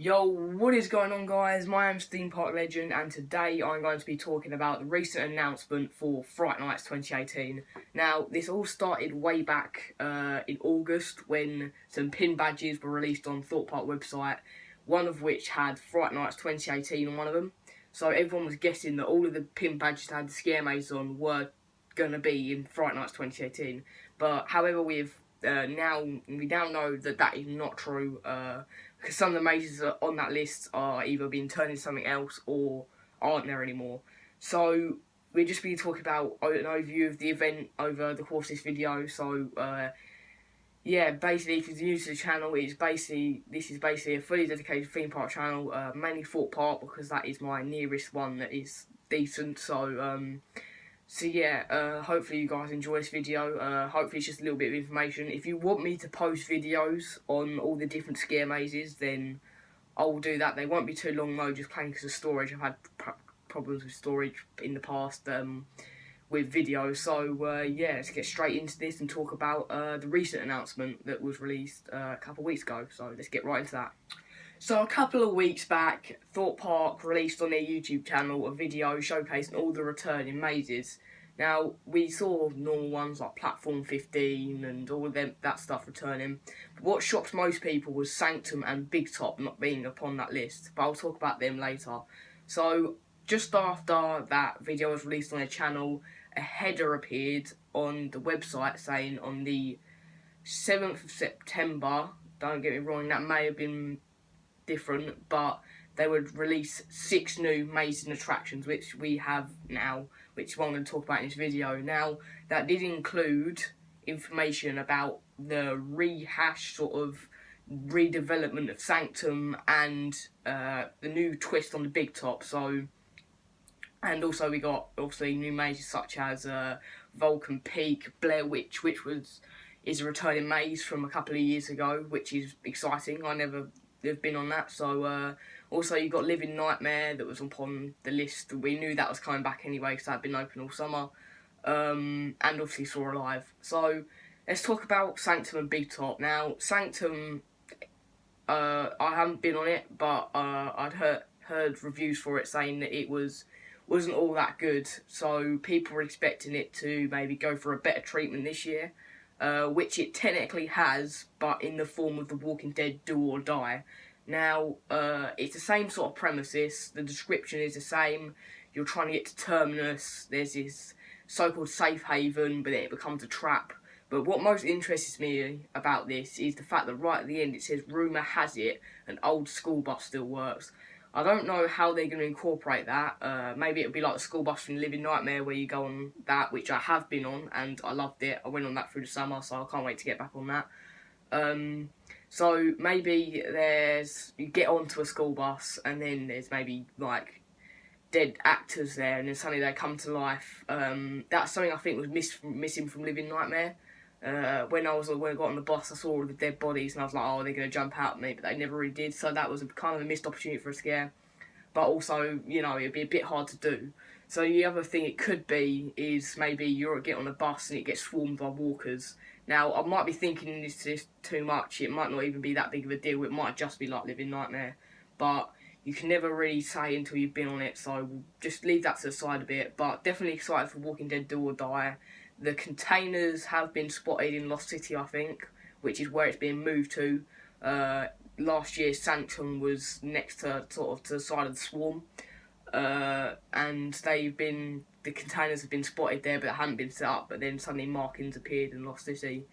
Yo, what is going on, guys? My name's Theme Park Legend, and today I'm going to be talking about the recent announcement for Fright Nights 2018. Now, this all started way back in August when some pin badges were released on Thought Park website, one of which had Fright Nights 2018 on one of them. So everyone was guessing that all of the pin badges that had the scare mazes on were going to be in Fright Nights 2018. But however, we now know that that is not true. Because some of the mazes on that list are either being turned into something else or aren't there anymore. So we're just going to talk about an overview of the event over the course of this video. So basically, if you're new to the channel, this is basically a fully dedicated theme park channel, mainly Thought Park because that is my nearest one that is decent. Hopefully you guys enjoy this video. Hopefully it's just a little bit of information. If you want me to post videos on all the different scare mazes, then I will do that. They won't be too long though, just plain because of storage. I've had problems with storage in the past with videos. So let's get straight into this and talk about the recent announcement that was released a couple of weeks ago. So let's get right into that. So a couple of weeks back, Thought Park released on their YouTube channel a video showcasing all the returning mazes. Now, we saw normal ones like Platform 15 and all of that stuff returning. But what shocked most people was Sanctum and Big Top not being upon that list. But I'll talk about them later. So, just after that video was released on their channel, a header appeared on the website saying on the 7th of September, don't get me wrong, that may have been different, but they would release 6 new mazes and attractions, which we have now, which I'm going to talk about in this video. Now, that did include information about the rehash sort of redevelopment of Sanctum and the new twist on the Big Top. And also we got obviously new mazes such as Vulcan Peak, Blair Witch, which is a returning maze from a couple of years ago, which is exciting. They've been on that. So also you got Living Nightmare that was upon the list. We knew that was coming back anyway because that had been open all summer, and obviously Saw Alive. So let's talk about Sanctum and Big Top. Now Sanctum, I haven't been on it, but I'd heard reviews for it saying that it wasn't all that good. So people were expecting it to maybe go for a better treatment this year. Which it technically has, but in the form of The Walking Dead Do or Die. Now, it's the same sort of premises, the description is the same, you're trying to get to Terminus, there's this so-called safe haven, but then it becomes a trap. But what most interests me about this is the fact that right at the end it says, rumour has it, an old school bus still works. I don't know how they're going to incorporate that. Maybe it'll be like the school bus from Living Nightmare where you go on that, which I have been on and I loved it. I went on that through the summer, so I can't wait to get back on that. So maybe you get onto a school bus and then there's maybe like dead actors there and then suddenly they come to life. That's something I think was missing from Living Nightmare. When I got on the bus, I saw all the dead bodies and I was like, oh, they're going to jump out at me, but they never really did, so that was kind of a missed opportunity for a scare. But also, it'd be a bit hard to do. So the other thing it could be is maybe you get on a bus and it gets swarmed by walkers. Now, I might be thinking this too much, it might not even be that big of a deal, it might just be like Living Nightmare. But you can never really say until you've been on it, so we'll just leave that to the side a bit. But definitely excited for Walking Dead Do or Die. The containers have been spotted in Lost City, I think, which is where it's being moved to. Last year, Sanctum was next to the side of the swarm, and the containers have been spotted there, but they hadn't been set up. But then suddenly markings appeared in Lost City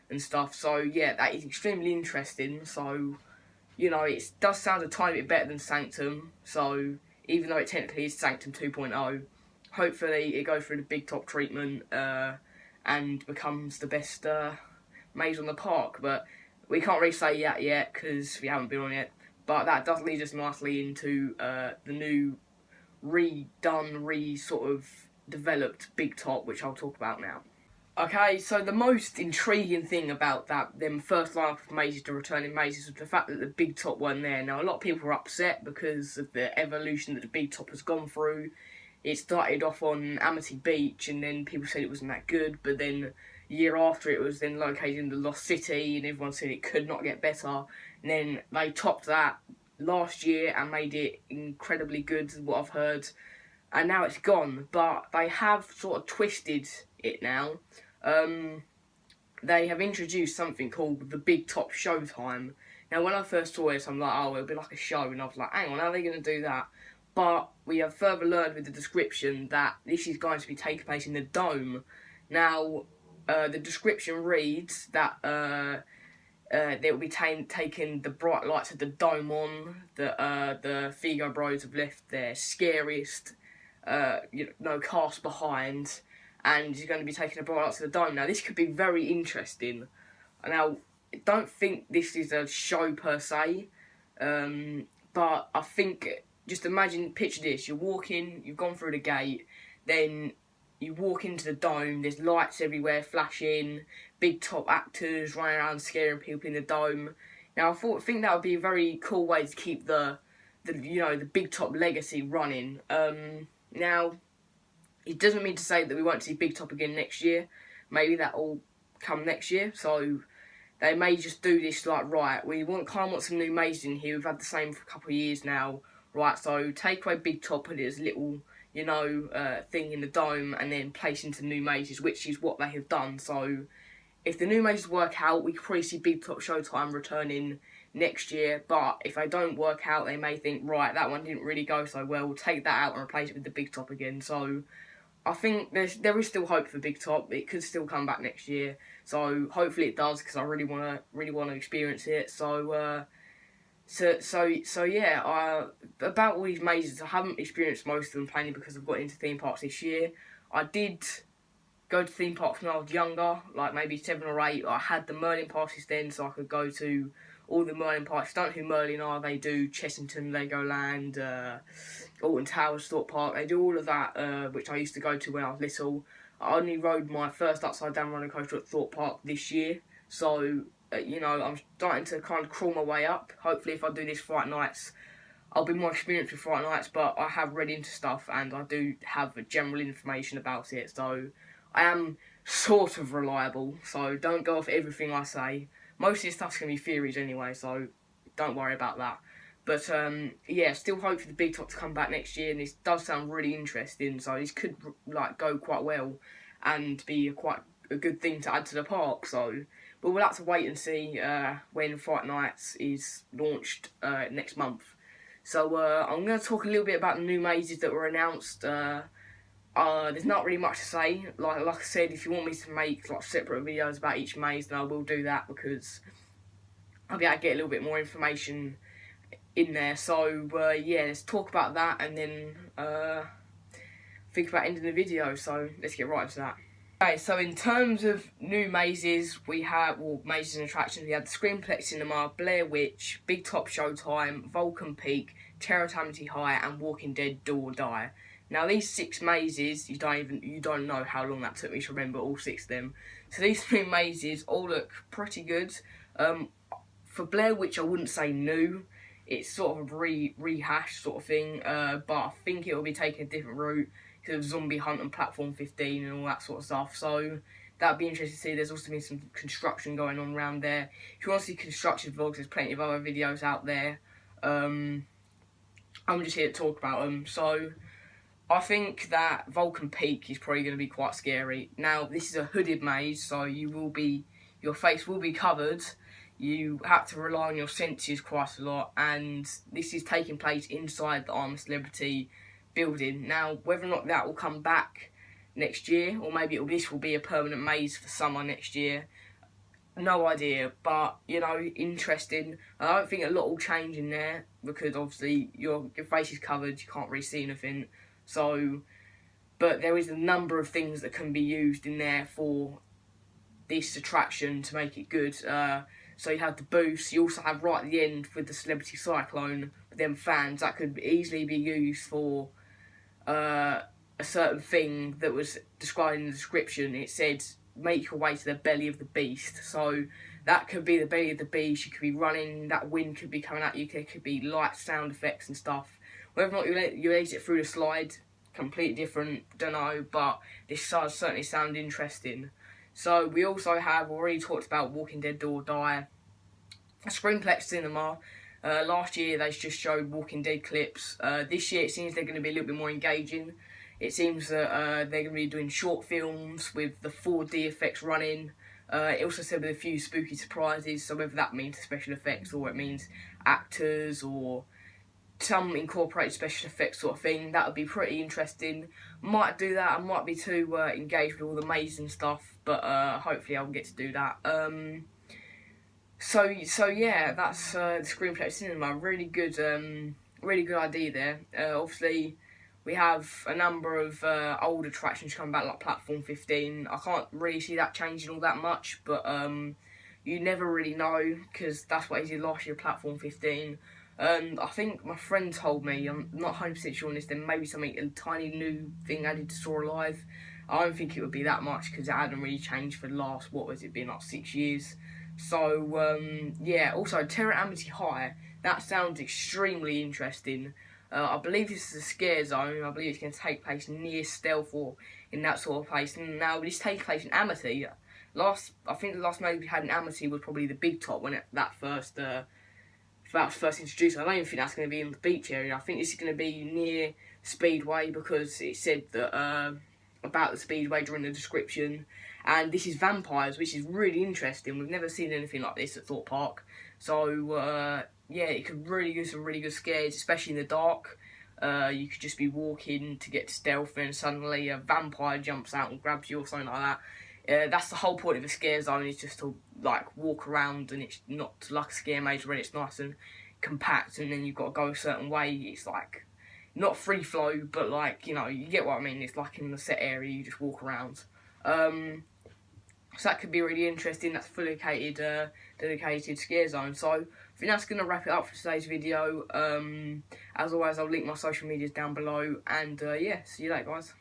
and stuff. So yeah, that is extremely interesting. So it does sound a tiny bit better than Sanctum. So even though it technically is Sanctum 2.0. Hopefully it goes through the Big Top treatment and becomes the best maze on the park. But we can't really say that yet because we haven't been on it. But that does lead us nicely into the new sort of developed Big Top, which I'll talk about now. Okay, so the most intriguing thing about them first lineup of mazes to returning mazes was the fact that the Big Top weren't there. Now, a lot of people were upset because of the evolution that the Big Top has gone through. It started off on Amity Beach, and then people said it wasn't that good, but then a year after it was then located in the Lost City, and everyone said it could not get better. And then they topped that last year and made it incredibly good, is what I've heard. And now it's gone, but they have sort of twisted it now. They have introduced something called the Big Top Showtime. Now, when I first saw this, I'm like, oh, it'll be like a show, and I was like, hang on, how are they going to do that? But we have further learned with the description that this is going to be taking place in the Dome. Now, the description reads that they will be taking the bright lights of the Dome on. The Figo Bros have left their scariest, cast behind, and he's going to be taking the bright lights of the Dome. Now, this could be very interesting. Now, I don't think this is a show per se, but I think, just picture this, you're walking, you've gone through the gate, then you walk into the Dome, there's lights everywhere flashing, big top actors running around scaring people in the Dome. Now, I think that would be a very cool way to keep the big top legacy running. Now, it doesn't mean to say that we won't see Big Top again next year. Maybe that'll come next year, so they may just do this like, right, we want some new mazes in here. We've had the same for a couple of years now, right? So take away Big Top and his little, thing in the Dome, and then place into new mazes, which is what they have done. So if the new mazes work out, we could probably see Big Top Showtime returning next year. But if they don't work out, they may think, right, that one didn't really go so well, we'll take that out and replace it with the Big Top again. So I think there is still hope for Big Top. It could still come back next year. So hopefully it does, because I really want to experience it. So yeah. About all these mazes, I haven't experienced most of them, plainly because I've got into theme parks this year. I did go to theme parks when I was younger, like maybe 7 or 8. I had the Merlin passes then, so I could go to all the Merlin parks. If you don't know who Merlin are, they do Chessington, Legoland, Alton Towers, Thorpe Park. They do all of that, which I used to go to when I was little. I only rode my first upside down roller coaster at Thorpe Park this year, so I'm starting to kind of crawl my way up. Hopefully, if I do this Fright Nights, I'll be more experienced with Fright Nights, but I have read into stuff and I do have general information about it, so I am sort of reliable, so don't go off everything I say. Most of this stuff's going to be theories anyway, so don't worry about that. But yeah, still hope for the Big Top to come back next year, and this does sound really interesting, so this could go quite well and be quite a good thing to add to the park. So, but we'll have to wait and see when Fright Nights is launched next month. So I'm going to talk a little bit about the new mazes that were announced. There's not really much to say. Like I said, if you want me to make separate videos about each maze, then I will do that, because I'll be able to get a little bit more information in there. So yeah, let's talk about that, and then think about ending the video. So let's get right into that. Okay, so in terms of new mazes, we have, mazes and attractions, we have the Screenplex Cinema, Blair Witch, Big Top Showtime, Vulcan Peak, Terror High, and Walking Dead Do or Die. Now these 6 mazes, you don't know how long that took me to remember all 6 of them. So these 3 mazes all look pretty good. For Blair Witch, I wouldn't say new. It's sort of a rehash sort of thing, but I think it will be taking a different route because of Zombie Hunt and Platform 15 and all that sort of stuff. So that'd be interesting to see. There's also been some construction going on around there. If you want to see construction vlogs, there's plenty of other videos out there. I'm just here to talk about them. So I think that Vulcan Peak is probably going to be quite scary. Now, this is a hooded maze, so your face will be covered. You have to rely on your senses quite a lot, and this is taking place inside the I'm a Celebrity building. Now, whether or not that will come back next year, or maybe this will be a permanent maze for summer next year, no idea, but interesting. I don't think a lot will change in there, because obviously your face is covered, you can't really see anything. So, but there is a number of things that can be used in there for this attraction to make it good. So you have the booths, you also have right at the end with the Celebrity Cyclone, with them fans, that could easily be used for a certain thing that was described in the description. It said, make your way to the belly of the beast. So that could be the belly of the beast, you could be running, that wind could be coming at you, there could be light sound effects and stuff. Whether or not you exit through the slide, completely different, don't know, but this does certainly sound interesting. So we also have already talked about Walking Dead Do or Die, a Screenplex Cinema. Last year they just showed Walking Dead clips. This year it seems they're going to be a little bit more engaging. It seems that they're going to be doing short films with the 4D effects running. It also said with a few spooky surprises, so whether that means special effects or it means actors or some incorporated special effects sort of thing, that would be pretty interesting. Might do that. I might be too engaged with all the amazing stuff, but hopefully I'll get to do that. So yeah, that's the Screenplay Cinema. Really good idea there. Obviously, we have a number of old attractions coming back, like Platform 15. I can't really see that changing all that much, but you never really know, because that's what he did last year, Platform 15. I think my friend told me, I'm not 100% sure on this, there may be something, a tiny new thing added to Saw Alive. I don't think it would be that much, because it hadn't really changed for the last, what was it, been like 6 years. So, yeah, also, Terror at Amity High, that sounds extremely interesting. I believe this is a scare zone. I believe it's going to take place near Stealth or in that sort of place. Now, this takes place in Amity. I think the last movie we had in Amity was probably the Big Top when that first introduced. I don't even think that's going to be in the beach area. I think this is going to be near Speedway, because it said that about the Speedway during the description. And this is vampires, which is really interesting. We've never seen anything like this at Thorpe Park. So, yeah, it could really do some really good scares, especially in the dark. You could just be walking to get to Stealth and suddenly a vampire jumps out and grabs you or something like that. That's the whole point of a scare zone, is just to like walk around, and it's not like a scare maze where it's nice and compact and then you've got to go a certain way. It's like not free flow, but like, you know, you get what I mean. It's like in the set area, you just walk around. So that could be really interesting. That's a fully dedicated scare zone. So I think that's going to wrap it up for today's video. As always, I'll link my social medias down below. And yeah, see you later, guys.